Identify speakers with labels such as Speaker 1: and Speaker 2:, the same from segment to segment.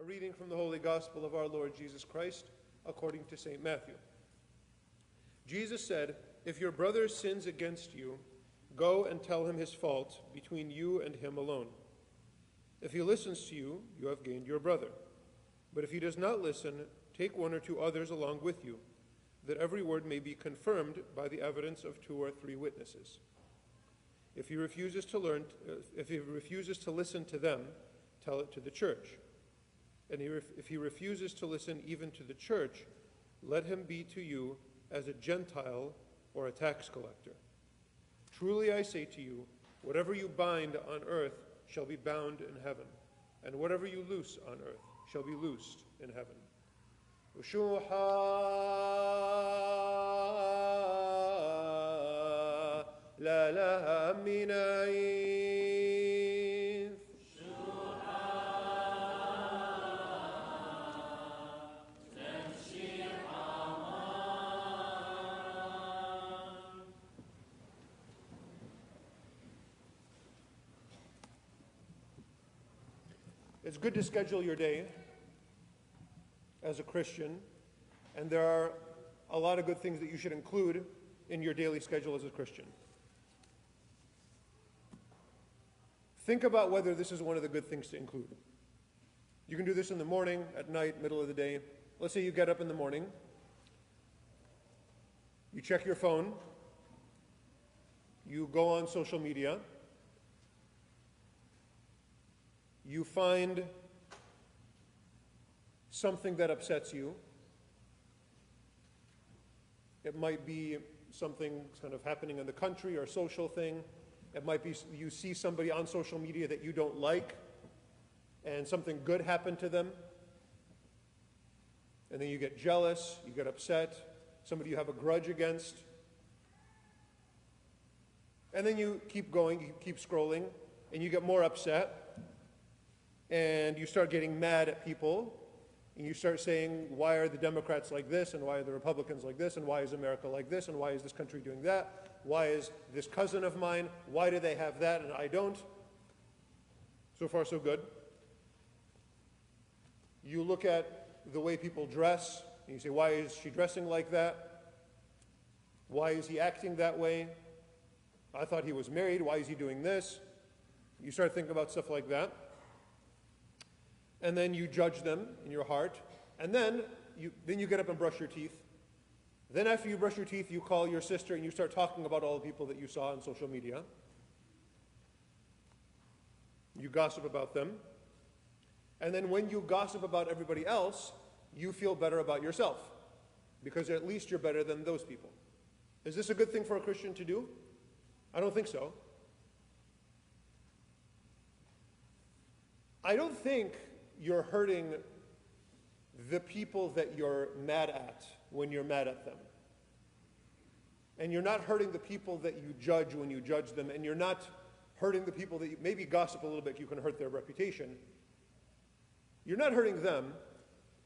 Speaker 1: A reading from the Holy Gospel of our Lord Jesus Christ, according to St. Matthew. Jesus said, "If your brother sins against you, go and tell him his fault between you and him alone. If he listens to you, you have gained your brother. But if he does not listen, take one or two others along with you, that every word may be confirmed by the evidence of 2 or 3 witnesses. If he refuses to listen to them, tell it to the church. And if he refuses to listen even to the church, let him be to you as a Gentile or a tax collector. Truly I say to you, whatever you bind on earth shall be bound in heaven, and whatever you loose on earth shall be loosed in heaven." Ushuha la laha minayith. It's good to schedule your day as a Christian, and there are a lot of good things that you should include in your daily schedule as a Christian. Think about whether this is one of the good things to include. You can do this in the morning, at night, middle of the day. Let's say you get up in the morning, you check your phone, you go on social media, you find something that upsets you. It might be something kind of happening in the country or a social thing. It might be you see somebody on social media that you don't like and something good happened to them. And then you get jealous, you get upset, somebody you have a grudge against. And then you keep going, you keep scrolling, and you get more upset. And you start getting mad at people, and you start saying, why are the Democrats like this, and why are the Republicans like this, and why is America like this, and why is this country doing that? Why is this cousin of mine, why do they have that and I don't? So far, so good. You look at the way people dress, and you say, why is she dressing like that? Why is he acting that way? I thought he was married, why is he doing this? You start thinking about stuff like that. And then you judge them in your heart, and then you get up and brush your teeth. Then after you brush your teeth, you call your sister and you start talking about all the people that you saw on social media. You gossip about them. And then when you gossip about everybody else, you feel better about yourself, because at least you're better than those people. Is this a good thing for a Christian to do? I don't think so. I don't think you're hurting the people that you're mad at when you're mad at them. And you're not hurting the people that you judge when you judge them. And you're not hurting the people that you maybe gossip a little bit, you can hurt their reputation. You're not hurting them,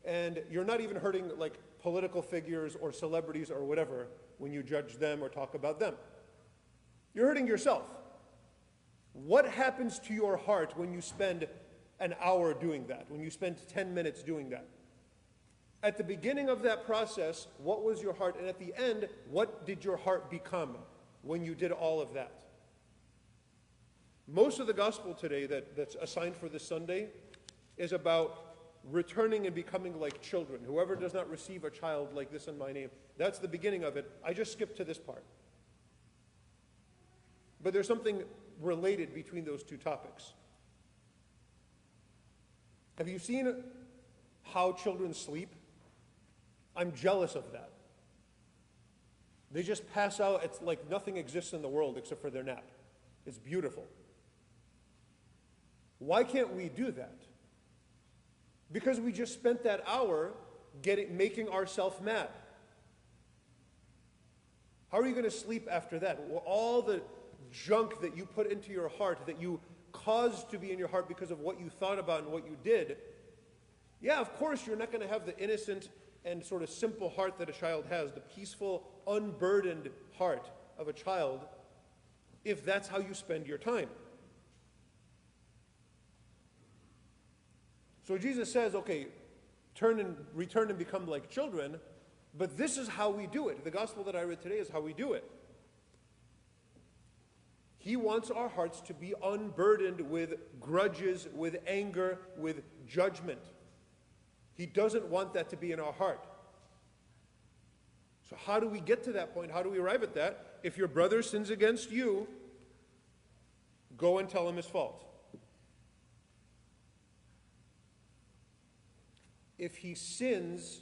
Speaker 1: and you're not even hurting like political figures or celebrities or whatever when you judge them or talk about them. You're hurting yourself. What happens to your heart when you spend an hour doing that, when you spend 10 minutes doing that? At the beginning of that process, what was your heart? And at the end, what did your heart become when you did all of that? Most of the gospel today that's assigned for this Sunday is about returning and becoming like children. Whoever does not receive a child like this in my name. That's the beginning of it. I just skipped to this part. But there's something related between those two topics. Have you seen how children sleep? I'm jealous of that. They just pass out. It's like nothing exists in the world except for their nap. It's beautiful. Why can't we do that? Because we just spent that hour making ourselves mad. How are you going to sleep after that? Well, all the junk that you put into your heart, that you caused to be in your heart because of what you thought about and what you did, yeah, of course you're not going to have the innocent and sort of simple heart that a child has, the peaceful, unburdened heart of a child, if that's how you spend your time. So Jesus says, okay, return and become like children, but this is how we do it. The gospel that I read today is how we do it. He wants our hearts to be unburdened with grudges, with anger, with judgment. He doesn't want that to be in our heart. So how do we get to that point? How do we arrive at that? If your brother sins against you, go and tell him his fault. If he sins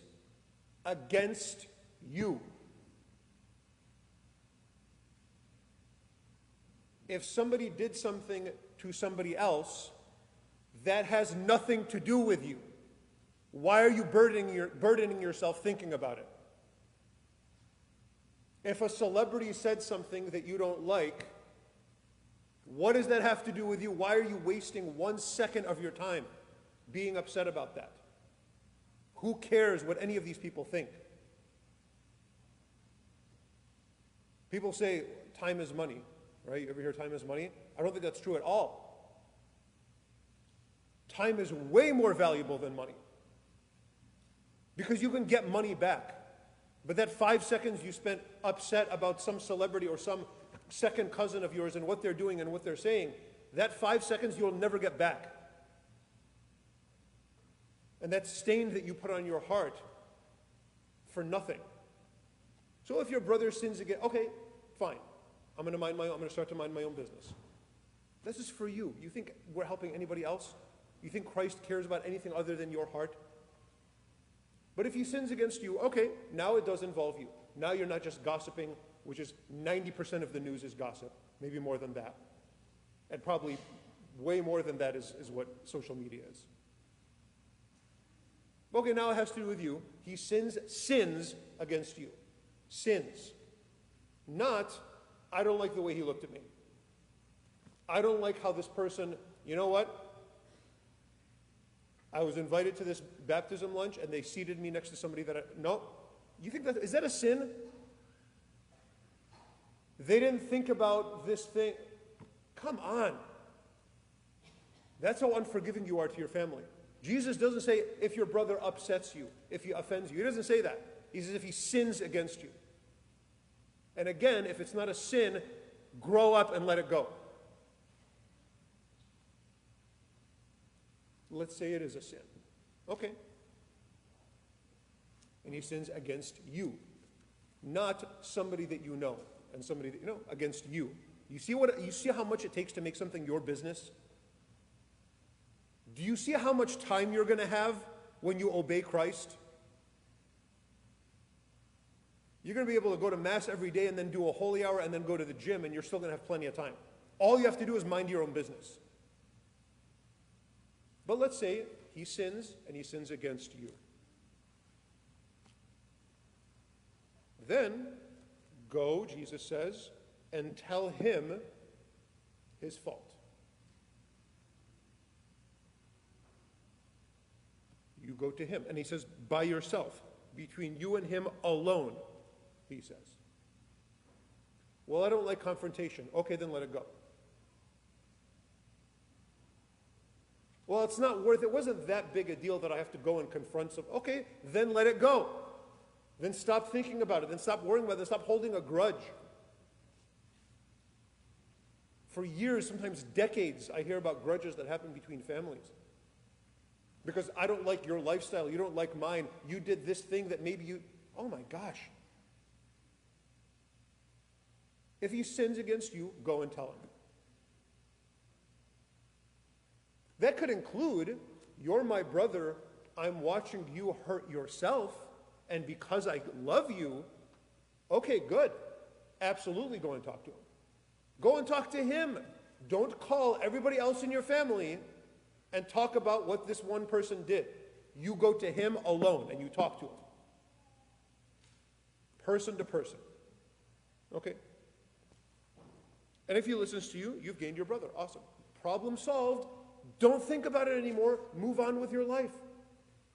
Speaker 1: against you, if somebody did something to somebody else that has nothing to do with you, why are you burdening yourself thinking about it? If a celebrity said something that you don't like, what does that have to do with you? Why are you wasting 1 second of your time being upset about that? Who cares what any of these people think? People say time is money, right? You ever hear time is money? I don't think that's true at all. Time is way more valuable than money, because you can get money back. But that 5 seconds you spent upset about some celebrity or some second cousin of yours and what they're doing and what they're saying, that 5 seconds you'll never get back. And that stain that you put on your heart for nothing. So if your brother sins again, okay, fine. I'm going to start to mind my own business. This is for you. You think we're helping anybody else? You think Christ cares about anything other than your heart? But if he sins against you, okay, now it does involve you. Now you're not just gossiping, which is 90% of the news is gossip, maybe more than that. And probably way more than that is what social media is. Okay, now it has to do with you. He sins against you. Sins. Not, I don't like the way he looked at me. I don't like how this person, you know what? I was invited to this baptism lunch and they seated me next to somebody no. You think is that a sin? They didn't think about this thing. Come on. That's how unforgiving you are to your family. Jesus doesn't say if your brother upsets you, if he offends you. He doesn't say that. He says if he sins against you. And again, if it's not a sin, grow up and let it go. Let's say it is a sin. Okay. And he sins against you. Not somebody that you know and somebody that you know, against you. You see how much it takes to make something your business? Do you see how much time you're going to have when you obey Christ? You're going to be able to go to Mass every day and then do a holy hour and then go to the gym, and you're still going to have plenty of time. All you have to do is mind your own business. But let's say he sins, and he sins against you. Then go, Jesus says, and tell him his fault. You go to him. And he says, by yourself, between you and him alone, he says. Well, I don't like confrontation. Okay, then let it go. Well, it's not worth it. It wasn't that big a deal that I have to go and confront some. Okay, then let it go. Then stop thinking about it. Then stop worrying about it. Then stop holding a grudge. For years, sometimes decades, I hear about grudges that happen between families. Because I don't like your lifestyle. You don't like mine. You did this thing that maybe you... Oh my gosh. If he sins against you, go and tell him. That could include, you're my brother, I'm watching you hurt yourself, and because I love you, okay, good. Absolutely go and talk to him. Go and talk to him. Don't call everybody else in your family and talk about what this one person did. You go to him alone and you talk to him. Person to person. Okay? And if he listens to you, you've gained your brother. Awesome. Problem solved. Don't think about it anymore. Move on with your life.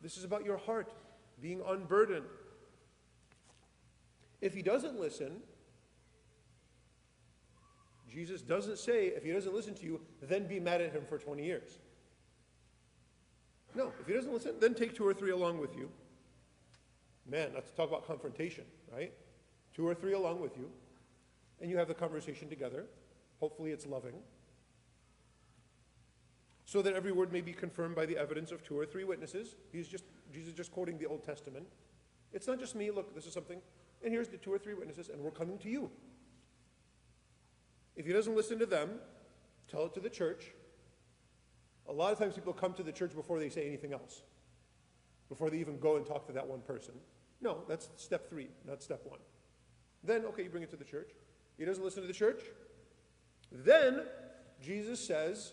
Speaker 1: This is about your heart being unburdened. If he doesn't listen, Jesus doesn't say, if he doesn't listen to you, then be mad at him for 20 years. No, if he doesn't listen, then take 2 or 3 along with you. Man, let's talk about confrontation, right? 2 or 3 along with you, and you have the conversation together. Hopefully it's loving. So that every word may be confirmed by the evidence of 2 or 3 witnesses. Jesus is just quoting the Old Testament. It's not just me, look, this is something, and here's the 2 or 3 witnesses, and we're coming to you. If he doesn't listen to them, tell it to the church. A lot of times people come to the church before they say anything else, before they even go and talk to that one person. No, that's step 3, not step 1. Then, okay, you bring it to the church. He doesn't listen to the church. Then, Jesus says,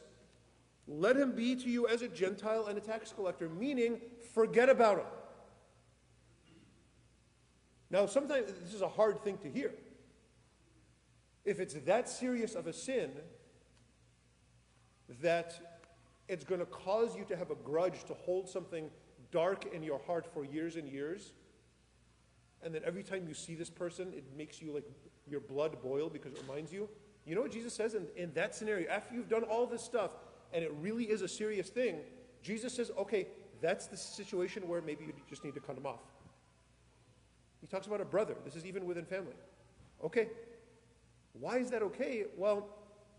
Speaker 1: let him be to you as a Gentile and a tax collector, meaning forget about him. Now, sometimes this is a hard thing to hear. If it's that serious of a sin that it's going to cause you to have a grudge, to hold something dark in your heart for years and years, and then every time you see this person, it makes you like your blood boil because it reminds you. You know what Jesus says in that scenario? After you've done all this stuff, and it really is a serious thing, Jesus says, okay, that's the situation where maybe you just need to cut him off. He talks about a brother. This is even within family. Okay. Why is that okay? Well,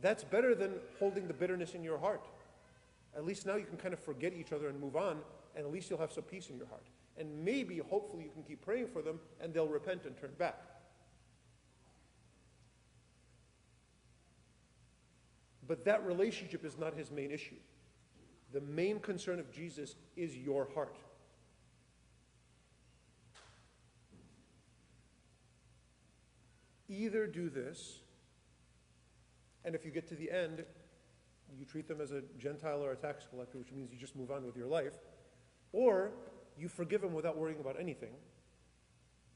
Speaker 1: that's better than holding the bitterness in your heart. At least now you can kind of forget each other and move on, and at least you'll have some peace in your heart. And maybe, hopefully, you can keep praying for them, and they'll repent and turn back. But that relationship is not his main issue. The main concern of Jesus is your heart. Either do this, and if you get to the end, you treat them as a Gentile or a tax collector, which means you just move on with your life, or you forgive them without worrying about anything.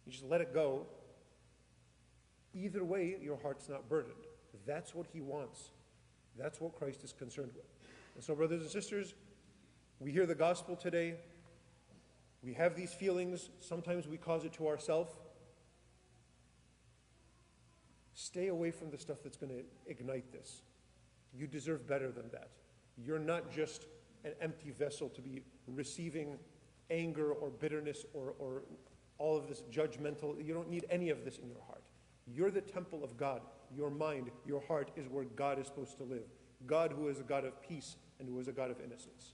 Speaker 1: You just let it go. Either way, your heart's not burdened. That's what he wants. That's what Christ is concerned with. And so, brothers and sisters, we hear the gospel today. We have these feelings. Sometimes we cause it to ourselves. Stay away from the stuff that's going to ignite this. You deserve better than that. You're not just an empty vessel to be receiving anger or bitterness or all of this judgmental. You don't need any of this in your heart. You're the temple of God. Your mind, your heart is where God is supposed to live. God who is a God of peace and who is a God of innocence.